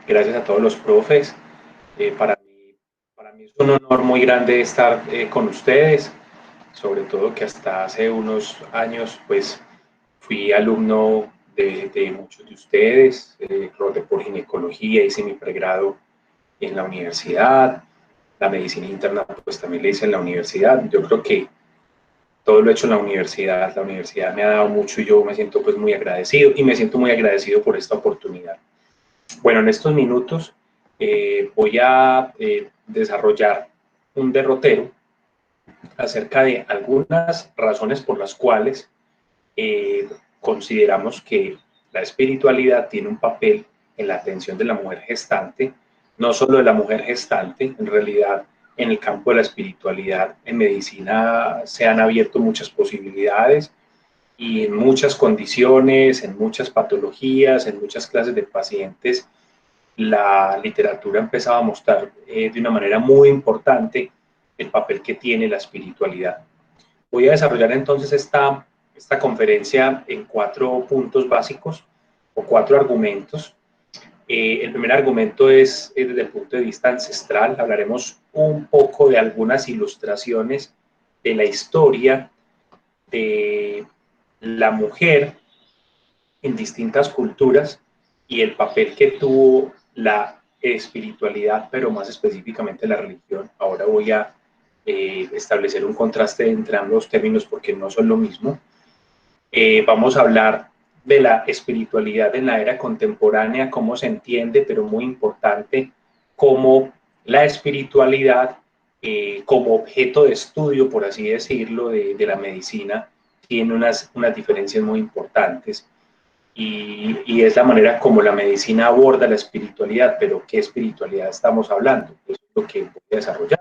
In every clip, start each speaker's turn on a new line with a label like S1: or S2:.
S1: gracias a todos los profes. Para mí es un honor muy grande estar con ustedes, sobre todo que hasta hace unos años pues fui alumno de muchos de ustedes, rodé por ginecología, hice mi pregrado en la universidad, la medicina interna pues también la hice en la universidad. Yo creo que todo lo he hecho en la universidad me ha dado mucho y yo me siento pues muy agradecido y me siento muy agradecido por esta oportunidad. Bueno, en estos minutos voy a desarrollar un derrotero acerca de algunas razones por las cuales eh, consideramos que la espiritualidad tiene un papel en la atención de la mujer gestante, no solo de la mujer gestante, en realidad en el campo de la espiritualidad en medicina se han abierto muchas posibilidades y en muchas condiciones, en muchas patologías, en muchas clases de pacientes, la literatura empezaba a mostrar de una manera muy importante el papel que tiene la espiritualidad. Voy a desarrollar entonces esta conferencia en 4 puntos básicos o 4 argumentos. El primer argumento es desde el punto de vista ancestral. Hablaremos un poco de algunas ilustraciones de la historia de la mujer en distintas culturas y el papel que tuvo la espiritualidad, pero más específicamente la religión. Ahora voy a establecer un contraste entre ambos términos porque no son lo mismo. Vamos a hablar de la espiritualidad en la era contemporánea, cómo se entiende, pero muy importante, cómo la espiritualidad como objeto de estudio, por así decirlo, de la medicina, tiene unas diferencias muy importantes y es la manera como la medicina aborda la espiritualidad, pero ¿qué espiritualidad estamos hablando? Eso es lo que voy a desarrollar.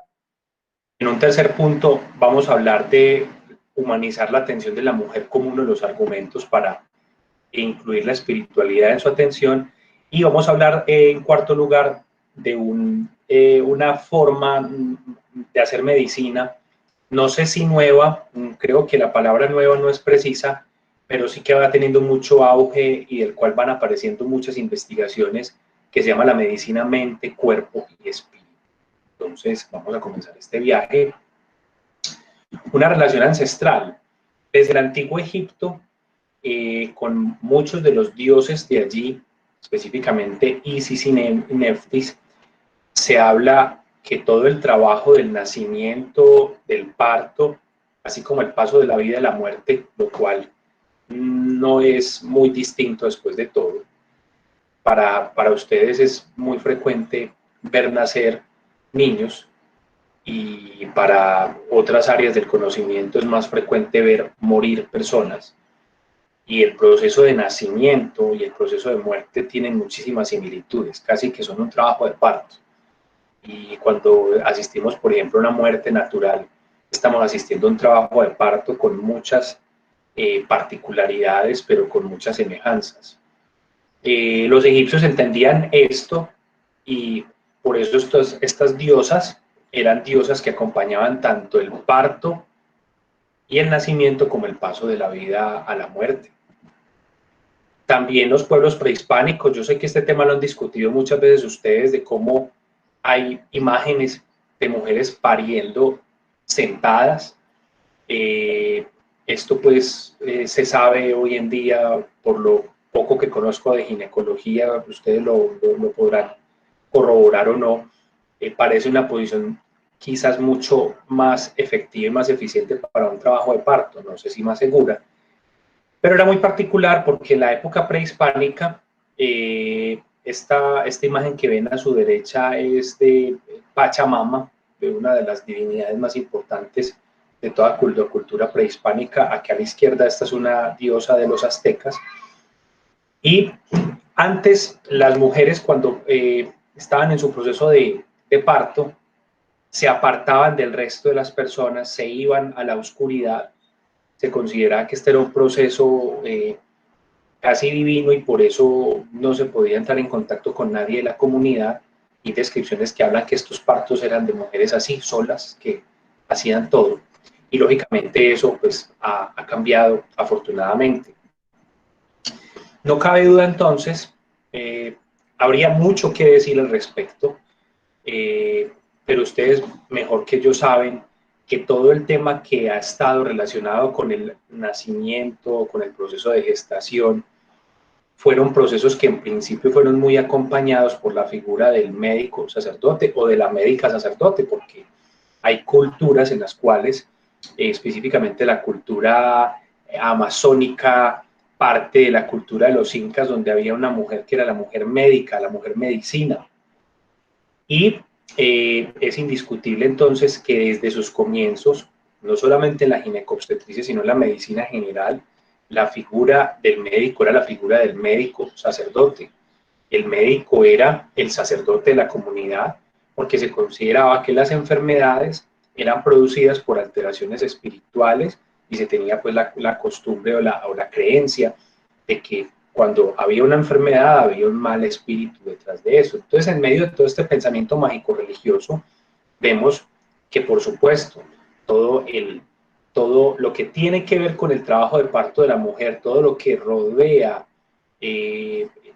S1: En un tercer punto vamos a hablar de humanizar la atención de la mujer como uno de los argumentos para incluir la espiritualidad en su atención y vamos a hablar en cuarto lugar de una forma de hacer medicina, no sé si nueva, creo que la palabra nueva no es precisa, pero sí que va teniendo mucho auge y del cual van apareciendo muchas investigaciones que se llama la medicina mente, cuerpo y espíritu. Entonces vamos a comenzar este viaje. Una relación ancestral. Desde el antiguo Egipto, con muchos de los dioses de allí, específicamente Isis y Neftis, se habla que todo el trabajo del nacimiento, del parto, así como el paso de la vida y la muerte, lo cual no es muy distinto después de todo. Para ustedes es muy frecuente ver nacer niños y para otras áreas del conocimiento es más frecuente ver morir personas. Y el proceso de nacimiento y el proceso de muerte tienen muchísimas similitudes, casi que son un trabajo de parto. Y cuando asistimos, por ejemplo, a una muerte natural, estamos asistiendo a un trabajo de parto con muchas particularidades, pero con muchas semejanzas. Los egipcios entendían esto y por eso estas diosas eran diosas que acompañaban tanto el parto y el nacimiento como el paso de la vida a la muerte. También los pueblos prehispánicos, yo sé que este tema lo han discutido muchas veces ustedes, de cómo hay imágenes de mujeres pariendo sentadas. Esto pues se sabe hoy en día por lo poco que conozco de ginecología, ustedes lo podrán corroborar o no, parece una posición quizás mucho más efectiva y más eficiente para un trabajo de parto, no sé si más segura, pero era muy particular porque en la época prehispánica, esta imagen que ven a su derecha es de Pachamama, de una de las divinidades más importantes de toda cultura prehispánica. Aquí a la izquierda esta es una diosa de los aztecas. Y antes las mujeres cuando estaban en su proceso de parto, se apartaban del resto de las personas, se iban a la oscuridad. Se consideraba que este era un proceso casi divino y por eso no se podía entrar en contacto con nadie de la comunidad, y descripciones que hablan que estos partos eran de mujeres así, solas, que hacían todo. Y lógicamente eso pues ha cambiado afortunadamente. No cabe duda entonces Habría mucho que decir al respecto, pero ustedes mejor que yo saben que todo el tema que ha estado relacionado con el nacimiento, con el proceso de gestación, fueron procesos que en principio fueron muy acompañados por la figura del médico sacerdote o de la médica sacerdote, porque hay culturas en las cuales, específicamente la cultura amazónica, parte de la cultura de los incas, donde había una mujer que era la mujer médica, la mujer medicina. Y es indiscutible entonces que desde sus comienzos, no solamente en la ginecobstetricia, sino en la medicina general, la figura del médico era la figura del médico sacerdote. El médico era el sacerdote de la comunidad porque se consideraba que las enfermedades eran producidas por alteraciones espirituales y se tenía pues la costumbre o la creencia de que cuando había una enfermedad había un mal espíritu detrás de eso. Entonces, en medio de todo este pensamiento mágico religioso, vemos que, por supuesto, todo lo que tiene que ver con el trabajo de parto de la mujer, todo lo que rodea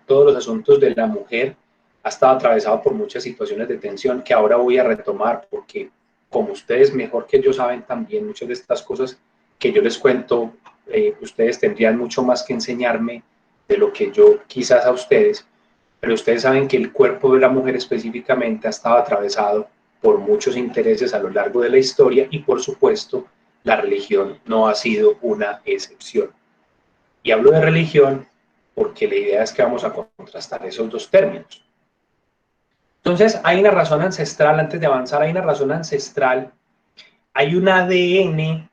S1: todos los asuntos de la mujer, ha estado atravesado por muchas situaciones de tensión que ahora voy a retomar, porque como ustedes mejor que yo saben también, muchas de estas cosas que yo les cuento, ustedes tendrían mucho más que enseñarme de lo que yo quizás a ustedes, pero ustedes saben que el cuerpo de la mujer específicamente ha estado atravesado por muchos intereses a lo largo de la historia y por supuesto la religión no ha sido una excepción. Y hablo de religión porque la idea es que vamos a contrastar esos dos términos. Entonces, hay una razón ancestral, antes de avanzar, hay una razón ancestral, hay un ADN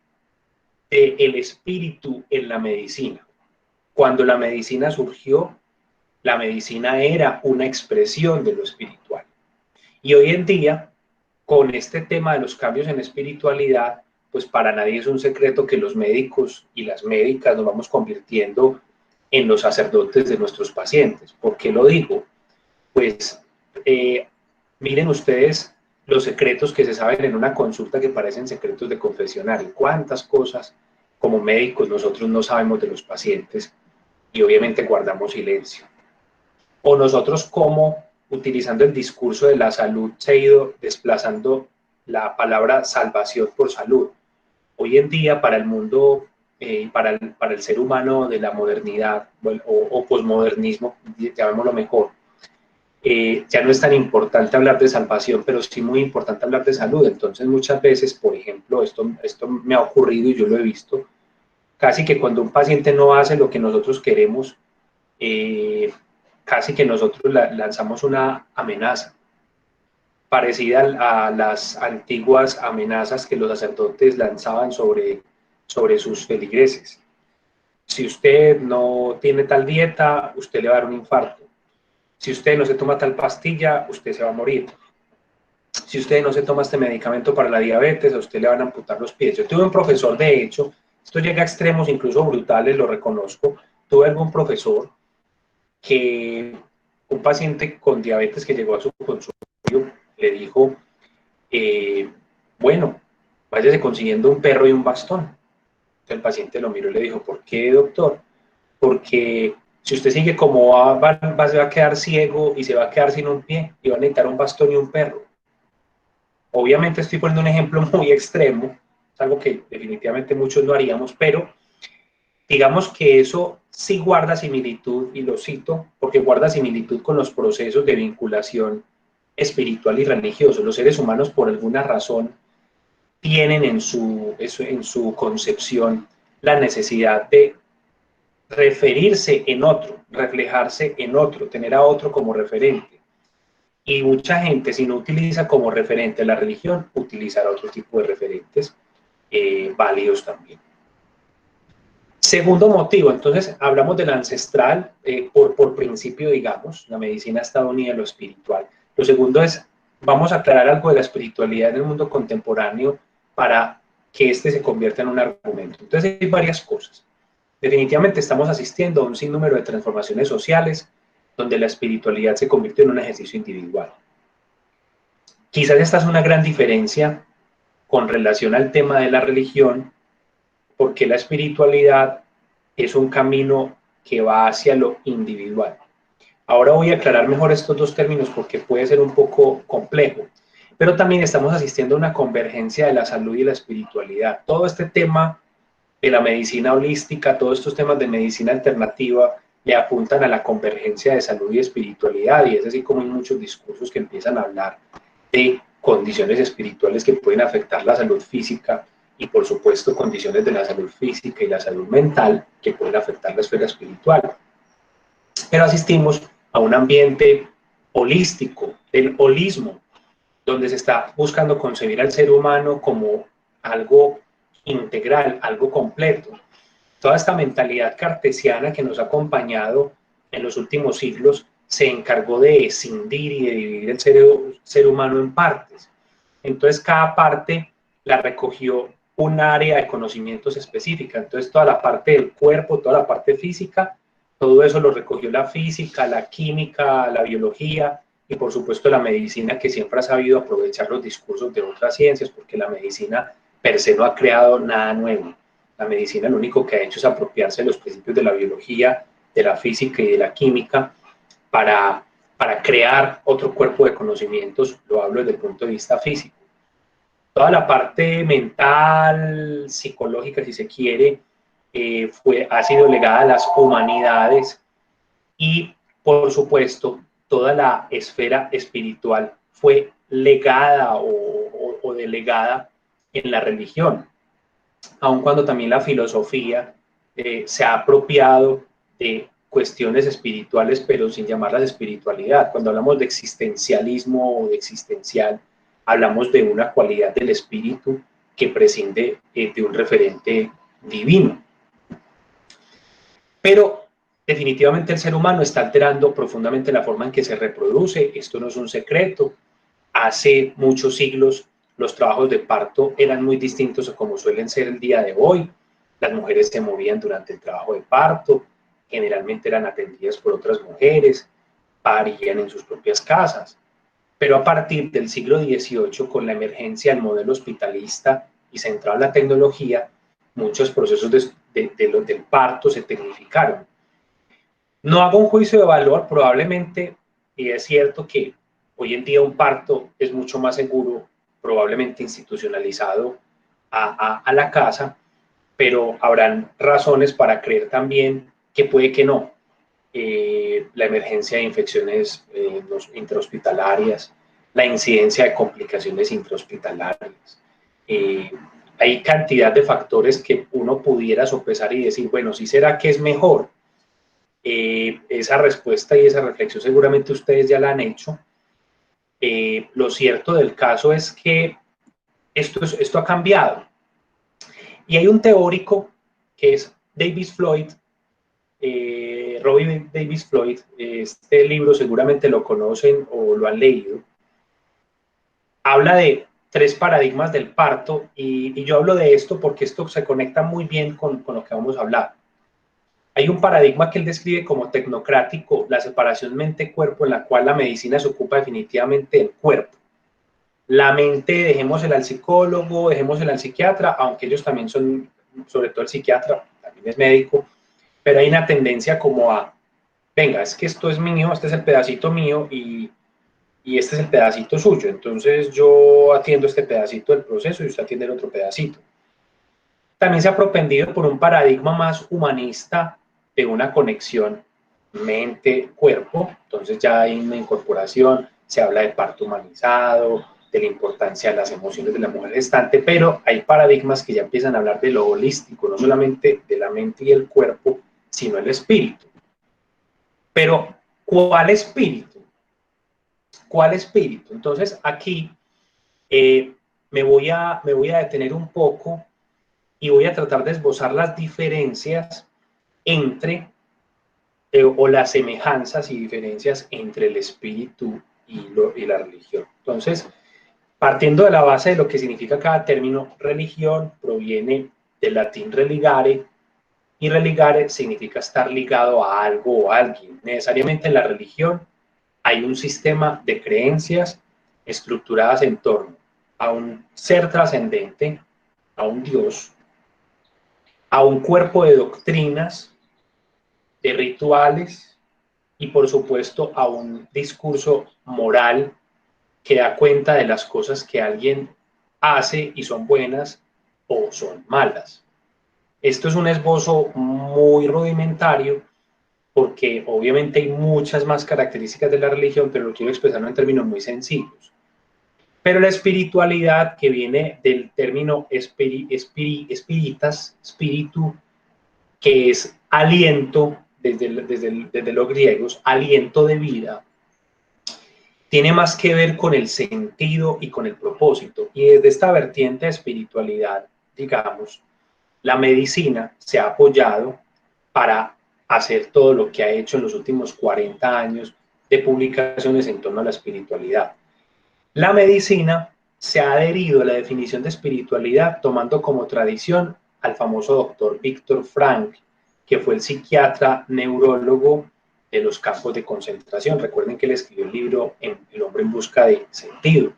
S1: del espíritu en la medicina. Cuando la medicina surgió, la medicina era una expresión de lo espiritual. Y hoy en día, con este tema de los cambios en espiritualidad, pues para nadie es un secreto que los médicos y las médicas nos vamos convirtiendo en los sacerdotes de nuestros pacientes. ¿Por qué lo digo? Pues eh, miren ustedes los secretos que se saben en una consulta que parecen secretos de confesionario. ¿Cuántas cosas como médicos nosotros no sabemos de los pacientes y obviamente guardamos silencio? O nosotros cómo, utilizando el discurso de la salud, se ha ido desplazando la palabra salvación por salud. Hoy en día, para el mundo, para el ser humano de la modernidad o posmodernismo, llamémoslo mejor, ya no es tan importante hablar de salvación, pero sí muy importante hablar de salud. Entonces, muchas veces, por ejemplo, esto me ha ocurrido y yo lo he visto, casi que cuando un paciente no hace lo que nosotros queremos, eh, casi que nosotros lanzamos una amenaza parecida a las antiguas amenazas que los sacerdotes lanzaban sobre sus feligreses. Si usted no tiene tal dieta, usted le va a dar un infarto. Si usted no se toma tal pastilla, usted se va a morir. Si usted no se toma este medicamento para la diabetes, a usted le van a amputar los pies. Yo tuve un profesor, de hecho, esto llega a extremos incluso brutales, lo reconozco. Tuve algún profesor que un paciente con diabetes que llegó a su consultorio le dijo, eh, bueno, váyase consiguiendo un perro y un bastón. El paciente lo miró y le dijo, ¿por qué, doctor? Porque si usted sigue como se va a quedar ciego y se va a quedar sin un pie y va a necesitar un bastón y un perro. Obviamente estoy poniendo un ejemplo muy extremo, es algo que definitivamente muchos no haríamos, pero digamos que eso sí guarda similitud, y lo cito, porque guarda similitud con los procesos de vinculación espiritual y religioso. Los seres humanos, por alguna razón, tienen en su concepción la necesidad de referirse en otro, reflejarse en otro, tener a otro como referente. Y mucha gente, si no utiliza como referente la religión, utilizará otro tipo de referentes válidos también. Segundo motivo, entonces hablamos del ancestral por principio, digamos, la medicina está unida a lo espiritual. Lo segundo es, vamos a aclarar algo de la espiritualidad en el mundo contemporáneo para que este se convierta en un argumento. Entonces hay varias cosas. Definitivamente estamos asistiendo a un sinnúmero de transformaciones sociales donde la espiritualidad se convierte en un ejercicio individual. Quizás esta es una gran diferencia con relación al tema de la religión, porque la espiritualidad es un camino que va hacia lo individual. Ahora voy a aclarar mejor estos dos términos porque puede ser un poco complejo, pero también estamos asistiendo a una convergencia de la salud y la espiritualidad. Todo este tema de la medicina holística, todos estos temas de medicina alternativa le apuntan a la convergencia de salud y espiritualidad, y es así como hay muchos discursos que empiezan a hablar de condiciones espirituales que pueden afectar la salud física y por supuesto condiciones de la salud física y la salud mental que pueden afectar la esfera espiritual. Pero asistimos a un ambiente holístico, el holismo, donde se está buscando concebir al ser humano como algo integral, algo completo. Toda esta mentalidad cartesiana que nos ha acompañado en los últimos siglos se encargó de escindir y de dividir el ser humano en partes. Entonces cada parte la recogió un área de conocimientos específica. Entonces toda la parte del cuerpo, toda la parte física, todo eso lo recogió la física, la química, la biología y por supuesto la medicina, que siempre ha sabido aprovechar los discursos de otras ciencias, porque la medicina per se no ha creado nada nuevo. La medicina lo único que ha hecho es apropiarse de los principios de la biología, de la física y de la química para crear otro cuerpo de conocimientos, lo hablo desde el punto de vista físico. Toda la parte mental, psicológica, si se quiere, ha sido legada a las humanidades y, por supuesto, toda la esfera espiritual fue legada o delegada en la religión, aun cuando también la filosofía se ha apropiado de cuestiones espirituales, pero sin llamarlas espiritualidad. Cuando hablamos de existencialismo o de existencial, hablamos de una cualidad del espíritu que prescinde de un referente divino. Pero definitivamente el ser humano está alterando profundamente la forma en que se reproduce. Esto no es un secreto. Hace muchos siglos los trabajos de parto eran muy distintos a como suelen ser el día de hoy. Las mujeres se movían durante el trabajo de parto, generalmente eran atendidas por otras mujeres, parían en sus propias casas. Pero a partir del siglo XVIII, con la emergencia del modelo hospitalista y centrado en la tecnología, muchos procesos del parto se tecnificaron. No hago un juicio de valor, probablemente, y es cierto que hoy en día un parto es mucho más seguro, probablemente institucionalizado a la casa, pero habrán razones para creer también que puede que no. La emergencia de infecciones intrahospitalarias, la incidencia de complicaciones intrahospitalarias. Eh, Hay cantidad de factores que uno pudiera sopesar y decir, bueno, ¿sí será que es mejor? Esa respuesta y esa reflexión seguramente ustedes ya la han hecho. Lo cierto del caso es que esto ha cambiado. Y hay un teórico que es Davis Floyd, Robbie Davis Floyd. Este libro seguramente lo conocen o lo han leído. Habla de 3 paradigmas del parto y yo hablo de esto porque esto se conecta muy bien con lo que vamos a hablar. Hay un paradigma que él describe como tecnocrático, la separación mente-cuerpo, en la cual la medicina se ocupa definitivamente del cuerpo. La mente, dejémosela al psicólogo, dejémosela al psiquiatra, aunque ellos también son, sobre todo el psiquiatra, también es médico, pero hay una tendencia como a, venga, es que esto es mío, este es el pedacito mío y este es el pedacito suyo, entonces yo atiendo este pedacito del proceso y usted atiende el otro pedacito. También se ha propendido por un paradigma más humanista de una conexión mente-cuerpo, entonces ya hay una incorporación, se habla de parto humanizado, de la importancia de las emociones de la mujer gestante, pero hay paradigmas que ya empiezan a hablar de lo holístico, no solamente de la mente y el cuerpo, sino el espíritu. Pero, ¿cuál espíritu? ¿Cuál espíritu? Entonces, aquí me voy a detener un poco y voy a tratar de esbozar las diferencias entre, o las semejanzas y diferencias entre el espíritu y la religión. Entonces, partiendo de la base de lo que significa cada término, religión proviene del latín religare, y religare significa estar ligado a algo o a alguien. Necesariamente en la religión hay un sistema de creencias estructuradas en torno a un ser trascendente, a un Dios, a un cuerpo de doctrinas, de rituales y por supuesto a un discurso moral que da cuenta de las cosas que alguien hace y son buenas o son malas. Esto es un esbozo muy rudimentario porque obviamente hay muchas más características de la religión, pero lo quiero expresar en términos muy sencillos. Pero la espiritualidad, que viene del término espiritas, espíritu, que es aliento, desde los griegos, aliento de vida, tiene más que ver con el sentido y con el propósito. Y desde esta vertiente de espiritualidad, digamos, la medicina se ha apoyado para hacer todo lo que ha hecho en los últimos 40 años de publicaciones en torno a la espiritualidad. La medicina se ha adherido a la definición de espiritualidad tomando como tradición al famoso doctor Viktor Frankl, que fue el psiquiatra neurólogo de los campos de concentración. Recuerden que él escribió el libro El hombre en busca de sentido.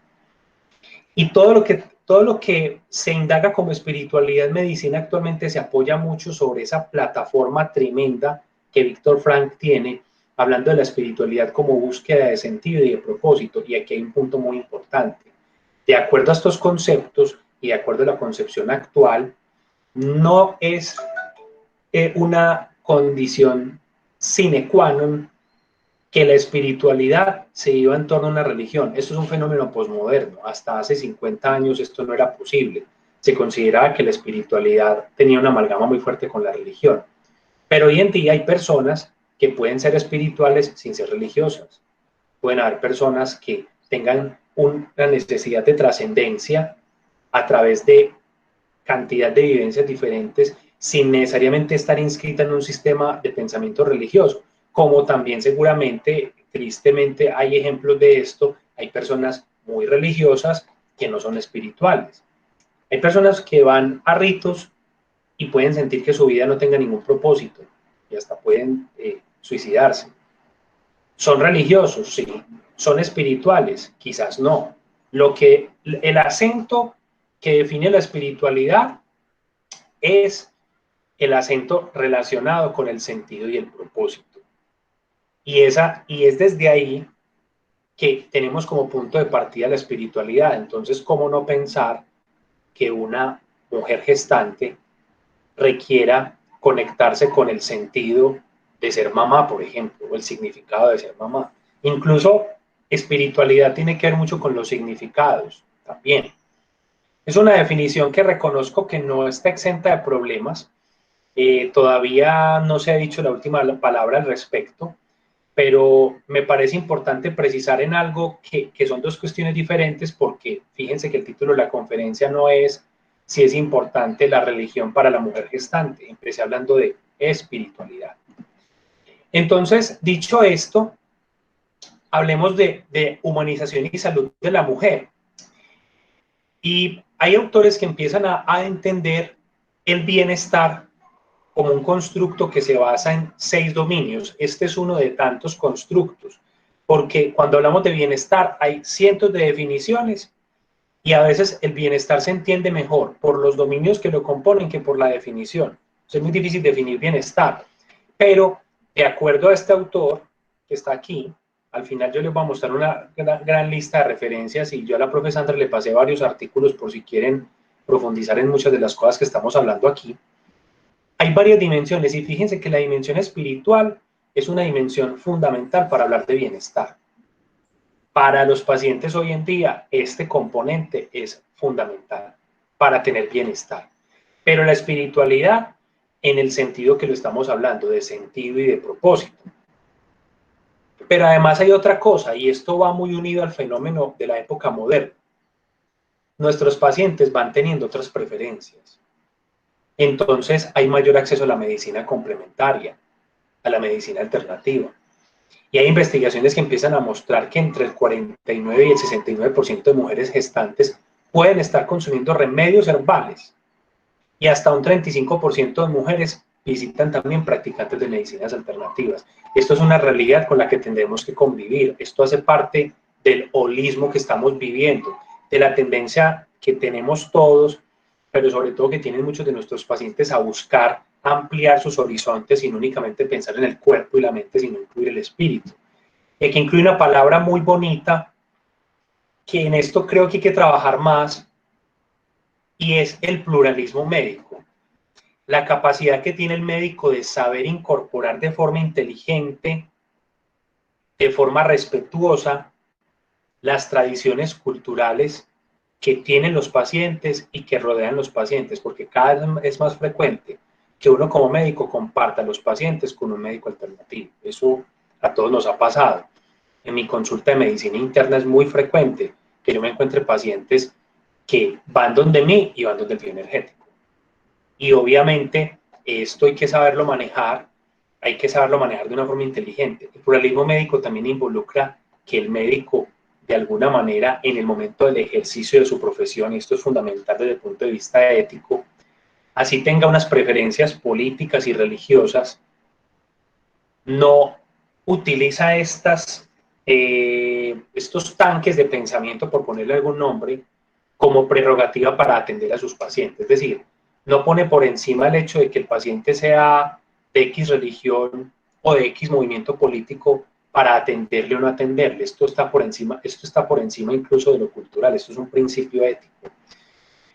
S1: Y todo lo que se indaga como espiritualidad en medicina actualmente se apoya mucho sobre esa plataforma tremenda que Viktor Frankl tiene, hablando de la espiritualidad como búsqueda de sentido y de propósito. Y aquí hay un punto muy importante. De acuerdo a estos conceptos y de acuerdo a la concepción actual, no es una condición sine qua non que la espiritualidad se iba en torno a una religión. Esto es un fenómeno posmoderno. Hasta hace 50 años esto no era posible. Se consideraba que la espiritualidad tenía una amalgama muy fuerte con la religión. Pero hoy en día hay personas que pueden ser espirituales sin ser religiosas. Pueden haber personas que tengan una necesidad de trascendencia a través de cantidad de vivencias diferentes sin necesariamente estar inscrita en un sistema de pensamiento religioso, como también seguramente, tristemente, hay ejemplos de esto. Hay personas muy religiosas que no son espirituales. Hay personas que van a ritos y pueden sentir que su vida no tenga ningún propósito y hasta pueden suicidarse. ¿Son religiosos? Sí. ¿Son espirituales? Quizás no. El acento que define la espiritualidad es el acento relacionado con el sentido y el propósito. Y es desde ahí que tenemos como punto de partida la espiritualidad. Entonces, ¿cómo no pensar que una mujer gestante requiera conectarse con el sentido de ser mamá, por ejemplo, o el significado de ser mamá? Incluso espiritualidad tiene que ver mucho con los significados también. Es una definición que reconozco que no está exenta de problemas. Todavía no se ha dicho la última palabra al respecto, pero me parece importante precisar en algo que son dos cuestiones diferentes, porque fíjense que el título de la conferencia no es si es importante la religión para la mujer gestante. Empecé hablando de espiritualidad. Entonces, dicho esto, hablemos de humanización y salud de la mujer. Y hay autores que empiezan a entender el bienestar como un constructo que se basa en 6 dominios. Este es uno de tantos constructos, porque cuando hablamos de bienestar hay cientos de definiciones y a veces el bienestar se entiende mejor por los dominios que lo componen que por la definición. Es muy difícil definir bienestar, pero de acuerdo a este autor que está aquí, al final yo les voy a mostrar una gran lista de referencias y yo a la profe Sandra le pasé varios artículos por si quieren profundizar en muchas de las cosas que estamos hablando aquí. Hay varias dimensiones y fíjense que la dimensión espiritual es una dimensión fundamental para hablar de bienestar. Para los pacientes hoy en día, este componente es fundamental para tener bienestar. Pero la espiritualidad, en el sentido que lo estamos hablando, de sentido y de propósito. Pero además hay otra cosa, y esto va muy unido al fenómeno de la época moderna. Nuestros pacientes van teniendo otras preferencias. Entonces hay mayor acceso a la medicina complementaria, a la medicina alternativa. Y hay investigaciones que empiezan a mostrar que entre el 49 y el 69% de mujeres gestantes pueden estar consumiendo remedios herbales. Y hasta un 35% de mujeres visitan también practicantes de medicinas alternativas. Esto es una realidad con la que tendremos que convivir. Esto hace parte del holismo que estamos viviendo, de la tendencia que tenemos todos, pero sobre todo que tienen muchos de nuestros pacientes a buscar ampliar sus horizontes y no únicamente pensar en el cuerpo y la mente, sino incluir el espíritu. Y que incluye una palabra muy bonita, que en esto creo que hay que trabajar más, y es el pluralismo médico. La capacidad que tiene el médico de saber incorporar de forma inteligente, de forma respetuosa, las tradiciones culturales que tienen los pacientes y que rodean los pacientes, porque cada vez es más frecuente que uno como médico comparta a los pacientes con un médico alternativo. Eso a todos nos ha pasado. En mi consulta de medicina interna es muy frecuente que yo me encuentre pacientes que van donde mí y van donde el bioenergético. Y obviamente esto hay que saberlo manejar de una forma inteligente. El pluralismo médico también involucra que el médico, de alguna manera, en el momento del ejercicio de su profesión, y esto es fundamental desde el punto de vista ético, así tenga unas preferencias políticas y religiosas, no utiliza estos tanques de pensamiento, por ponerle algún nombre, como prerrogativa para atender a sus pacientes. Es decir, no pone por encima el hecho de que el paciente sea de X religión o de X movimiento político para atenderle o no atenderle. Esto está por encima incluso de lo cultural, esto es un principio ético.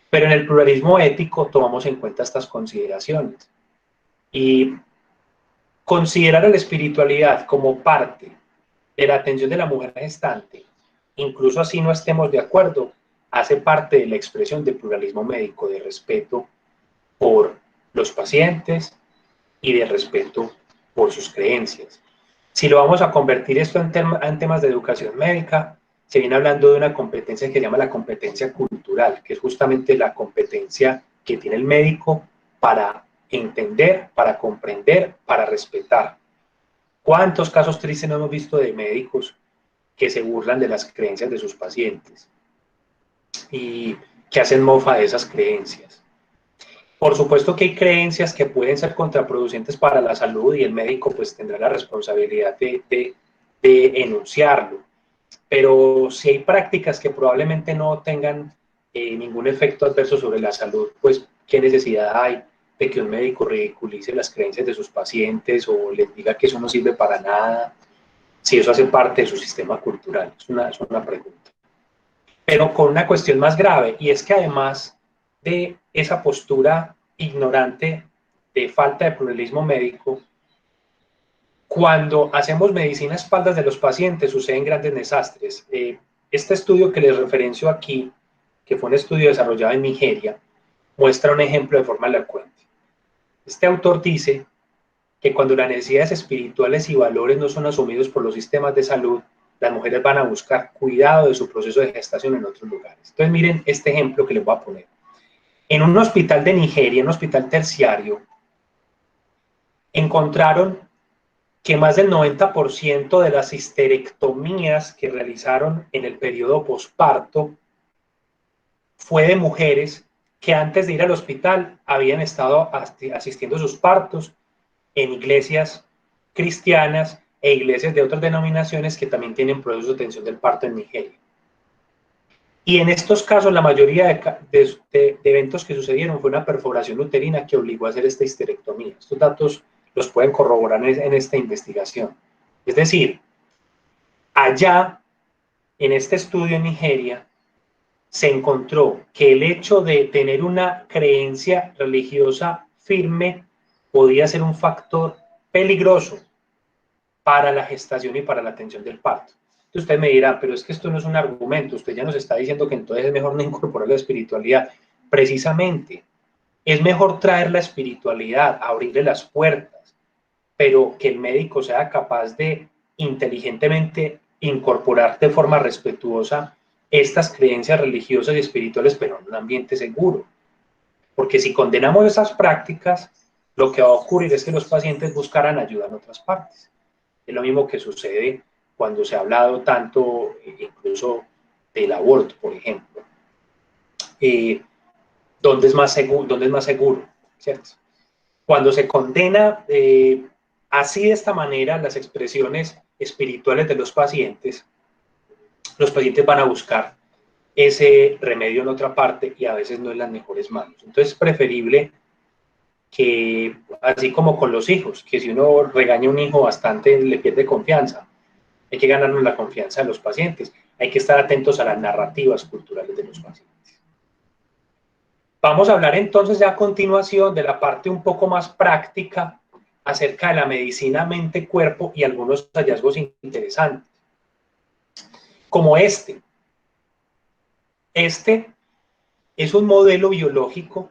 S1: Pero en el pluralismo ético tomamos en cuenta estas consideraciones. Y considerar a la espiritualidad como parte de la atención de la mujer gestante, incluso así no estemos de acuerdo, hace parte de la expresión de pluralismo médico, de respeto por los pacientes y de respeto por sus creencias. Si lo vamos a convertir esto en temas de educación médica, se viene hablando de una competencia que se llama la competencia cultural, que es justamente la competencia que tiene el médico para entender, para comprender, para respetar. ¿Cuántos casos tristes no hemos visto de médicos que se burlan de las creencias de sus pacientes y que hacen mofa de esas creencias? Por supuesto que hay creencias que pueden ser contraproducentes para la salud y el médico pues tendrá la responsabilidad de enunciarlo, pero si hay prácticas que probablemente no tengan ningún efecto adverso sobre la salud, pues qué necesidad hay de que un médico ridiculice las creencias de sus pacientes o les diga que eso no sirve para nada, si eso hace parte de su sistema cultural. Es una pregunta. Pero con una cuestión más grave, y es que además de esa postura ignorante de falta de pluralismo médico, cuando hacemos medicina a espaldas de los pacientes suceden grandes desastres. Este estudio que les referencio aquí, que fue un estudio desarrollado en Nigeria, muestra un ejemplo de forma elocuente. Este autor dice que cuando las necesidades espirituales y valores no son asumidos por los sistemas de salud, las mujeres van a buscar cuidado de su proceso de gestación en otros lugares. Entonces miren este ejemplo que les voy a poner. En un hospital de Nigeria, un hospital terciario, encontraron que más del 90% de las histerectomías que realizaron en el periodo posparto fue de mujeres que antes de ir al hospital habían estado asistiendo a sus partos en iglesias cristianas e iglesias de otras denominaciones que también tienen procesos de atención del parto en Nigeria. Y en estos casos, la mayoría de eventos que sucedieron fue una perforación uterina que obligó a hacer esta histerectomía. Estos datos los pueden corroborar en esta investigación. Es decir, allá, en este estudio en Nigeria, se encontró que el hecho de tener una creencia religiosa firme podía ser un factor peligroso para la gestación y para la atención del parto. Entonces usted me dirá, pero es que esto no es un argumento, usted ya nos está diciendo que entonces es mejor no incorporar la espiritualidad. Precisamente, es mejor traer la espiritualidad, abrirle las puertas, pero que el médico sea capaz de inteligentemente incorporar de forma respetuosa estas creencias religiosas y espirituales, pero en un ambiente seguro. Porque si condenamos esas prácticas, lo que va a ocurrir es que los pacientes buscarán ayuda en otras partes. Es lo mismo que sucede cuando se ha hablado tanto, incluso del aborto, por ejemplo. ¿Dónde es más seguro? ¿Dónde es más seguro? ¿Cierto? Cuando se condena así de esta manera las expresiones espirituales de los pacientes van a buscar ese remedio en otra parte y a veces no en las mejores manos. Entonces es preferible que así como con los hijos, que si uno regaña a un hijo bastante le pierde confianza. Hay que ganarnos la confianza de los pacientes. Hay que estar atentos a las narrativas culturales de los pacientes. Vamos a hablar entonces ya a continuación de la parte un poco más práctica acerca de la medicina mente-cuerpo y algunos hallazgos interesantes, como este. Este es un modelo biológico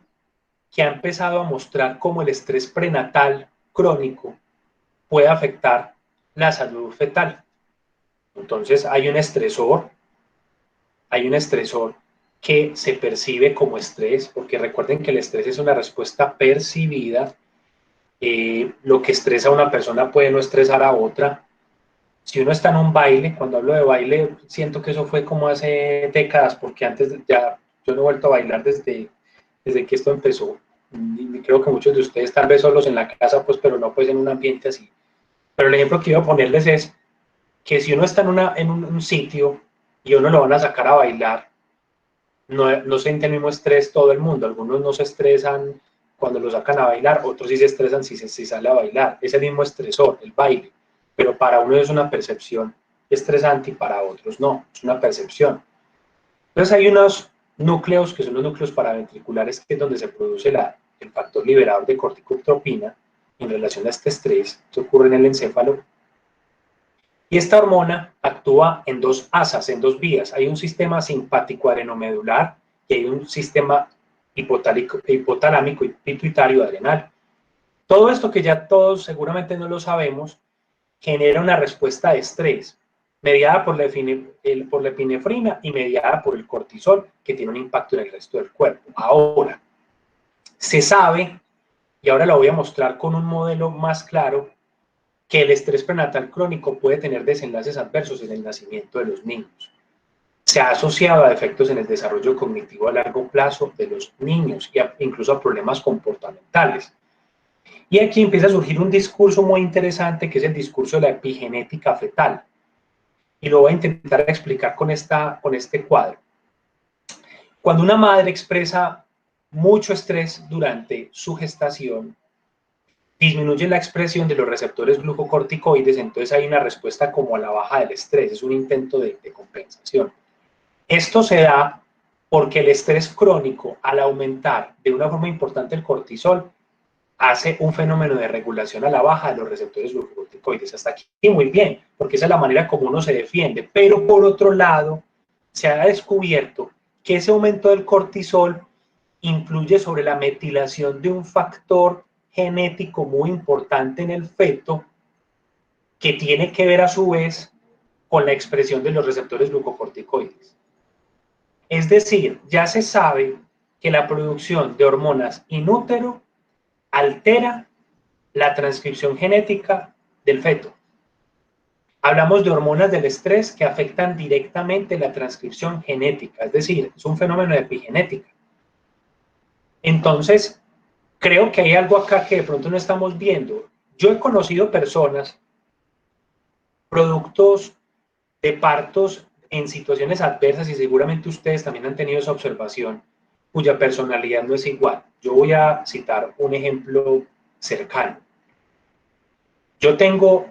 S1: que ha empezado a mostrar cómo el estrés prenatal crónico puede afectar la salud fetal. Entonces hay un estresor que se percibe como estrés, porque recuerden que el estrés es una respuesta percibida. Lo que estresa a una persona puede no estresar a otra. Si uno está en un baile, cuando hablo de baile, siento que eso fue como hace décadas, porque antes ya yo no he vuelto a bailar desde que esto empezó. Y creo que muchos de ustedes tal vez solos en la casa, pues, pero no pues en un ambiente así. Pero el ejemplo que iba a ponerles es que si uno está en un sitio y uno lo van a sacar a bailar, no siente el mismo estrés todo el mundo. Algunos no se estresan cuando lo sacan a bailar, otros sí se estresan si sale a bailar. Es el mismo estresor, el baile, pero para uno es una percepción estresante y para otros no, es una percepción. Entonces hay unos núcleos que son los núcleos paraventriculares, que es donde se produce el factor liberador de corticotropina en relación a este estrés que ocurre en el encéfalo. Y esta hormona actúa en dos asas, en dos vías. Hay un sistema simpático adrenomedular y hay un sistema hipotalámico y pituitario adrenal. Todo esto que ya todos seguramente no lo sabemos, genera una respuesta de estrés, mediada por la epinefrina y mediada por el cortisol, que tiene un impacto en el resto del cuerpo. Ahora, se sabe, y ahora lo voy a mostrar con un modelo más claro, que el estrés prenatal crónico puede tener desenlaces adversos en el nacimiento de los niños. Se ha asociado a efectos en el desarrollo cognitivo a largo plazo de los niños e incluso a problemas comportamentales. Y aquí empieza a surgir un discurso muy interesante, que es el discurso de la epigenética fetal. Y lo voy a intentar explicar con este cuadro. Cuando una madre expresa mucho estrés durante su gestación, disminuye la expresión de los receptores glucocorticoides, entonces hay una respuesta como a la baja del estrés, es un intento de compensación. Esto se da porque el estrés crónico, al aumentar de una forma importante el cortisol, hace un fenómeno de regulación a la baja de los receptores glucocorticoides. Hasta aquí muy bien, porque esa es la manera como uno se defiende. Pero por otro lado, se ha descubierto que ese aumento del cortisol influye sobre la metilación de un factor genético muy importante en el feto, que tiene que ver a su vez con la expresión de los receptores glucocorticoides. Es decir, ya se sabe que la producción de hormonas in útero altera la transcripción genética del feto. Hablamos de hormonas del estrés que afectan directamente la transcripción genética, es decir, es un fenómeno de epigenética. Entonces, creo que hay algo acá que de pronto no estamos viendo. Yo he conocido personas, productos de partos en situaciones adversas, y seguramente ustedes también han tenido esa observación, cuya personalidad no es igual. Yo voy a citar un ejemplo cercano. Yo tengo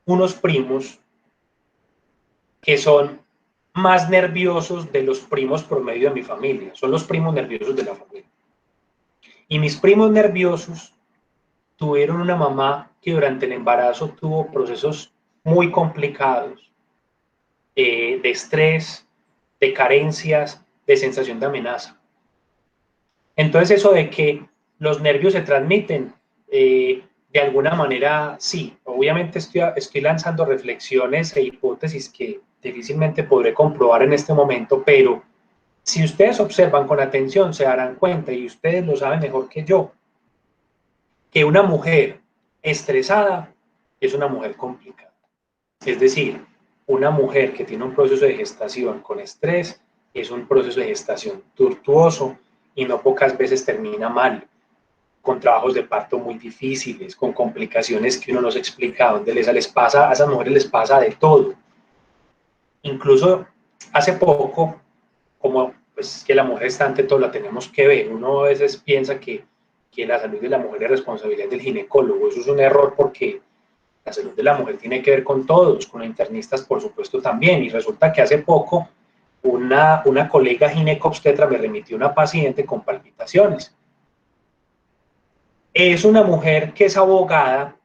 S1: unos primos que son más nerviosos de los primos promedio de mi familia, son los primos nerviosos de la familia. Y mis primos nerviosos tuvieron una mamá que durante el embarazo tuvo procesos muy complicados, de estrés, de carencias, de sensación de amenaza. Entonces eso de que los nervios se transmiten, de alguna manera sí, obviamente estoy lanzando reflexiones e hipótesis que difícilmente podré comprobar en este momento, pero si ustedes observan con atención se darán cuenta, y ustedes lo saben mejor que yo, que una mujer estresada es una mujer complicada. Es decir, una mujer que tiene un proceso de gestación con estrés es un proceso de gestación tortuoso y no pocas veces termina mal, con trabajos de parto muy difíciles, con complicaciones que uno no se explica dónde les pasa, a esas mujeres les pasa de todo. Incluso hace poco, como pues que la mujer está ante todo, la tenemos que ver, uno a veces piensa que que la salud de la mujer es responsabilidad del ginecólogo. Eso es un error porque la salud de la mujer tiene que ver con todos, con los internistas por supuesto también, y resulta que hace poco una colega ginecobstetra me remitió una paciente con palpitaciones. Es una mujer que es abogada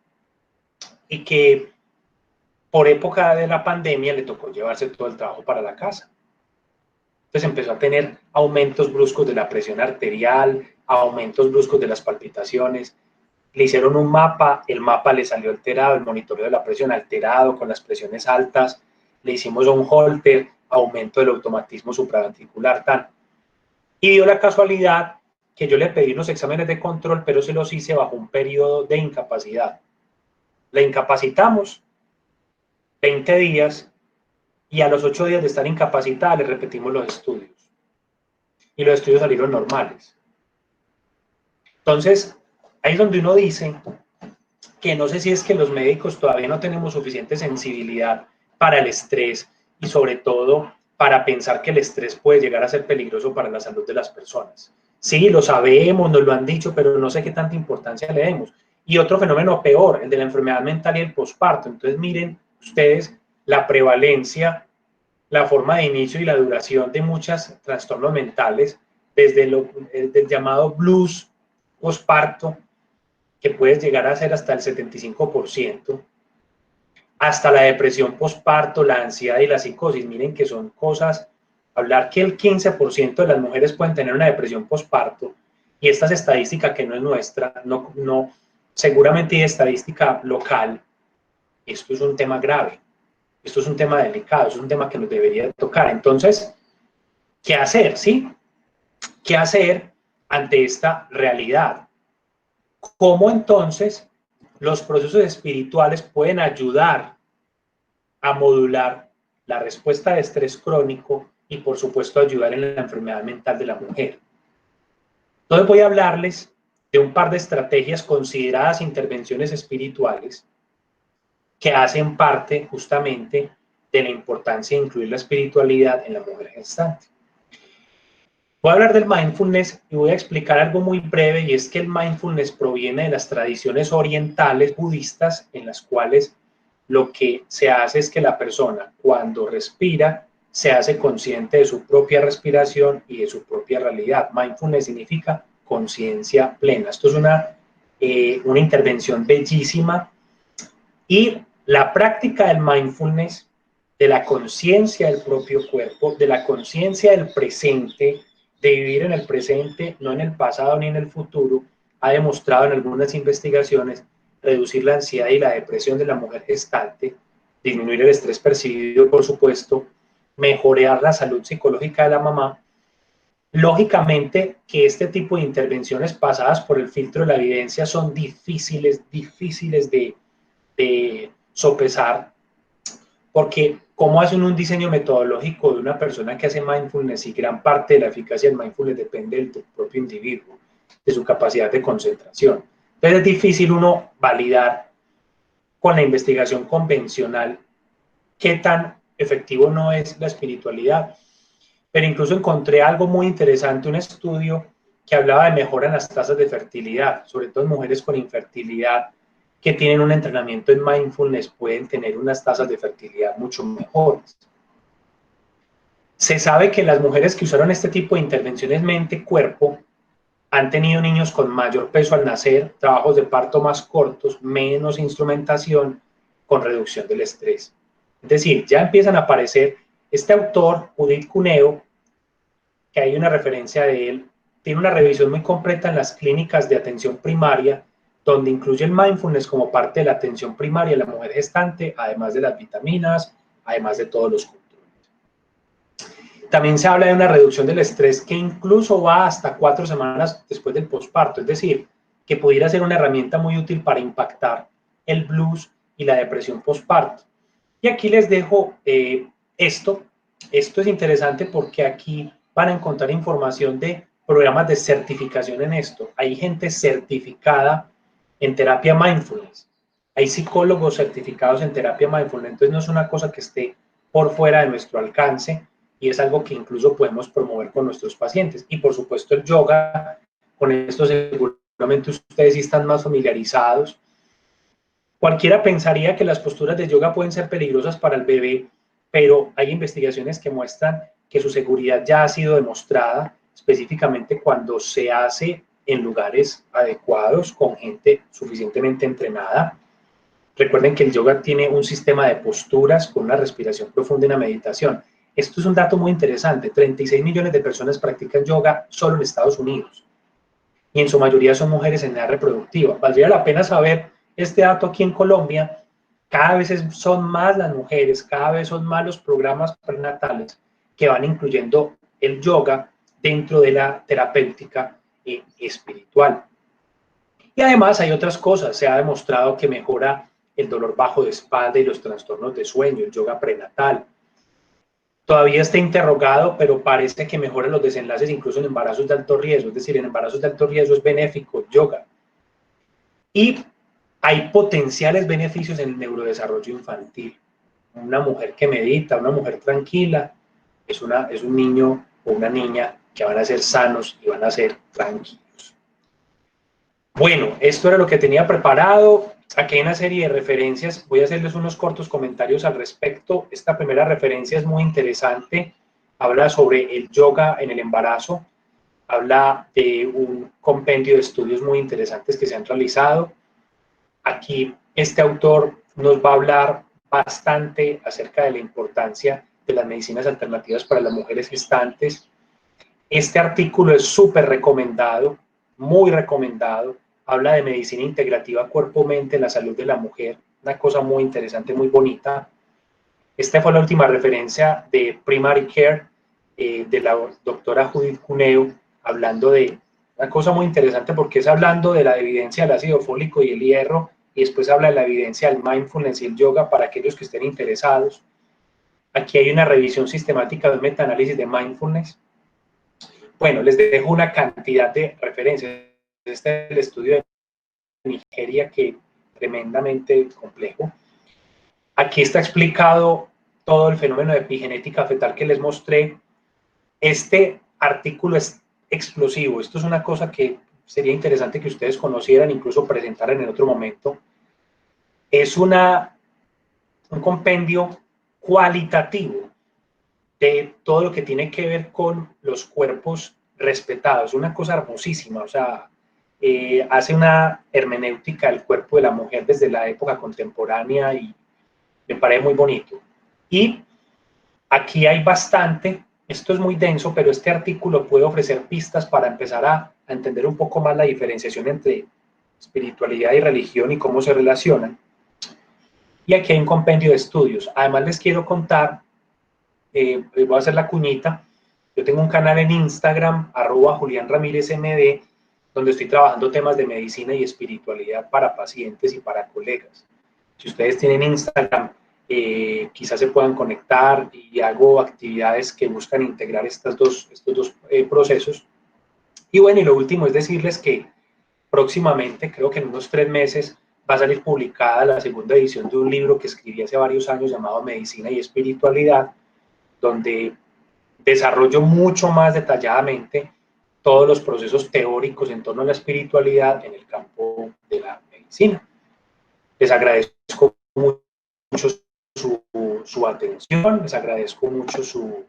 S1: y que por época de la pandemia le tocó llevarse todo el trabajo para la casa. Entonces empezó a tener aumentos bruscos de la presión arterial, aumentos bruscos de las palpitaciones. Le hicieron un mapa, el mapa le salió alterado, el monitoreo de la presión alterado, con las presiones altas. Le hicimos un holter, aumento del automatismo supraventricular, tan. Y dio la casualidad que yo le pedí unos exámenes de control, pero se los hice bajo un periodo de incapacidad. La incapacitamos 20 días y a los 8 días de estar incapacitada le repetimos los estudios. Y los estudios salieron normales. Entonces, ahí es donde uno dice que no sé si es que los médicos todavía no tenemos suficiente sensibilidad para el estrés y sobre todo para pensar que el estrés puede llegar a ser peligroso para la salud de las personas. Sí, lo sabemos, nos lo han dicho, pero no sé qué tanta importancia le demos. Y otro fenómeno peor, el de la enfermedad mental y el posparto. Entonces miren ustedes la prevalencia, la forma de inicio y la duración de muchos trastornos mentales, desde el llamado blues posparto, que puede llegar a ser hasta el 75%, hasta la depresión posparto, la ansiedad y la psicosis. Miren que son cosas, hablar que el 15% de las mujeres pueden tener una depresión posparto, y esta es estadística que no es nuestra, seguramente hay estadística local. Esto es un tema grave, esto es un tema delicado, es un tema que nos debería tocar. Entonces, ¿qué hacer? ¿Sí? ¿Qué hacer ante esta realidad? ¿Cómo entonces los procesos espirituales pueden ayudar a modular la respuesta de estrés crónico y, por supuesto, ayudar en la enfermedad mental de la mujer? Entonces voy a hablarles de un par de estrategias consideradas intervenciones espirituales que hacen parte justamente de la importancia de incluir la espiritualidad en la mujer gestante. Voy a hablar del mindfulness y voy a explicar algo muy breve, y es que el mindfulness proviene de las tradiciones orientales budistas, en las cuales lo que se hace es que la persona, cuando respira, se hace consciente de su propia respiración y de su propia realidad. Mindfulness significa conciencia plena. Esto es una intervención bellísima, y la práctica del mindfulness, de la conciencia del propio cuerpo, de la conciencia del presente, de vivir en el presente, no en el pasado ni en el futuro, ha demostrado en algunas investigaciones reducir la ansiedad y la depresión de la mujer gestante, disminuir el estrés percibido, por supuesto, mejorar la salud psicológica de la mamá. Lógicamente que este tipo de intervenciones pasadas por el filtro de la evidencia son difíciles de sopesar, porque ¿cómo hacen un diseño metodológico de una persona que hace mindfulness? Y gran parte de la eficacia del mindfulness depende del propio individuo, de su capacidad de concentración. Entonces es difícil uno validar con la investigación convencional qué tan efectivo no es la espiritualidad. Pero incluso encontré algo muy interesante, un estudio que hablaba de mejora en las tasas de fertilidad, sobre todo en mujeres con infertilidad que tienen un entrenamiento en mindfulness pueden tener unas tasas de fertilidad mucho mejores. Se sabe que las mujeres que usaron este tipo de intervenciones mente-cuerpo han tenido niños con mayor peso al nacer, trabajos de parto más cortos, menos instrumentación, con reducción del estrés. Es decir, ya empiezan a aparecer. Este autor, Judith Cuneo, que hay una referencia de él, tiene una revisión muy completa en las clínicas de atención primaria, donde incluye el mindfulness como parte de la atención primaria de la mujer gestante, además de las vitaminas, además de todos los controles. También se habla de una reducción del estrés que incluso va hasta 4 semanas después del posparto, es decir, que pudiera ser una herramienta muy útil para impactar el blues y la depresión posparto. Y aquí les dejo esto es interesante porque aquí van a encontrar información de programas de certificación en esto. Hay gente certificada en terapia mindfulness. Hay psicólogos certificados en terapia mindfulness. Entonces no es una cosa que esté por fuera de nuestro alcance, y es algo que incluso podemos promover con nuestros pacientes. Y por supuesto el yoga, con esto seguro seguramente ustedes sí están más familiarizados. Cualquiera pensaría que las posturas de yoga pueden ser peligrosas para el bebé, pero hay investigaciones que muestran que su seguridad ya ha sido demostrada, específicamente cuando se hace en lugares adecuados, con gente suficientemente entrenada. Recuerden que el yoga tiene un sistema de posturas con una respiración profunda y una meditación. Esto es un dato muy interesante. 36 millones de personas practican yoga solo en Estados Unidos y en su mayoría son mujeres en edad reproductiva. Valdría la pena saber este dato aquí en Colombia. Cada vez son más las mujeres, cada vez son más los programas prenatales que van incluyendo el yoga dentro de la terapéutica espiritual. Y además hay otras cosas. Se ha demostrado que mejora el dolor bajo de espalda y los trastornos de sueño, el yoga prenatal. Todavía está interrogado, pero parece que mejora los desenlaces incluso en embarazos de alto riesgo. Es decir, en embarazos de alto riesgo es benéfico el yoga. Y hay potenciales beneficios en el neurodesarrollo infantil. Una mujer que medita, una mujer tranquila, es un niño o una niña que van a ser sanos y van a ser tranquilos. Bueno, esto era lo que tenía preparado. Aquí hay una serie de referencias. Voy a hacerles unos cortos comentarios al respecto. Esta primera referencia es muy interesante. Habla sobre el yoga en el embarazo. Habla de un compendio de estudios muy interesantes que se han realizado. Aquí este autor nos va a hablar bastante acerca de la importancia de las medicinas alternativas para las mujeres gestantes. Este artículo es súper recomendado, muy recomendado. Habla de medicina integrativa cuerpo-mente en la salud de la mujer, una cosa muy interesante, muy bonita. Esta fue la última referencia de Primary Care de la doctora Judith Cuneo, hablando de una cosa muy interesante porque es hablando de la evidencia del ácido fólico y el hierro, y después habla de la evidencia del mindfulness y el yoga para aquellos que estén interesados. Aquí hay una revisión sistemática de un metaanálisis de mindfulness. Bueno, les dejo una cantidad de referencias. Este es el estudio de Nigeria, que tremendamente complejo. Aquí está explicado todo el fenómeno de epigenética fetal que les mostré. Este artículo es explosivo. Esto es una cosa que sería interesante que ustedes conocieran, incluso presentaran en otro momento. Es un compendio cualitativo de todo lo que tiene que ver con los cuerpos respetados. Una cosa hermosísima, o sea, hace una hermenéutica del cuerpo de la mujer desde la época contemporánea y me parece muy bonito. Y aquí hay bastante, esto es muy denso, pero este artículo puede ofrecer pistas para empezar a entender un poco más la diferenciación entre espiritualidad y religión y cómo se relacionan. Y aquí hay un compendio de estudios. Además les quiero contar, voy a hacer la cuñita, yo tengo un canal en Instagram, @JulianRamírezMD, donde estoy trabajando temas de medicina y espiritualidad para pacientes y para colegas. Si ustedes tienen Instagram, quizás se puedan conectar y hago actividades que buscan integrar estos dos procesos. Y bueno, y lo último es decirles que próximamente, creo que en unos 3 meses, va a salir publicada la segunda edición de un libro que escribí hace varios años llamado Medicina y Espiritualidad, donde desarrollo mucho más detalladamente todos los procesos teóricos en torno a la espiritualidad en el campo de la medicina. Les agradezco mucho su atención, les agradezco mucho su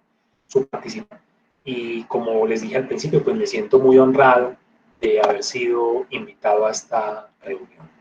S1: participación y como les dije al principio, pues me siento muy honrado de haber sido invitado a esta reunión.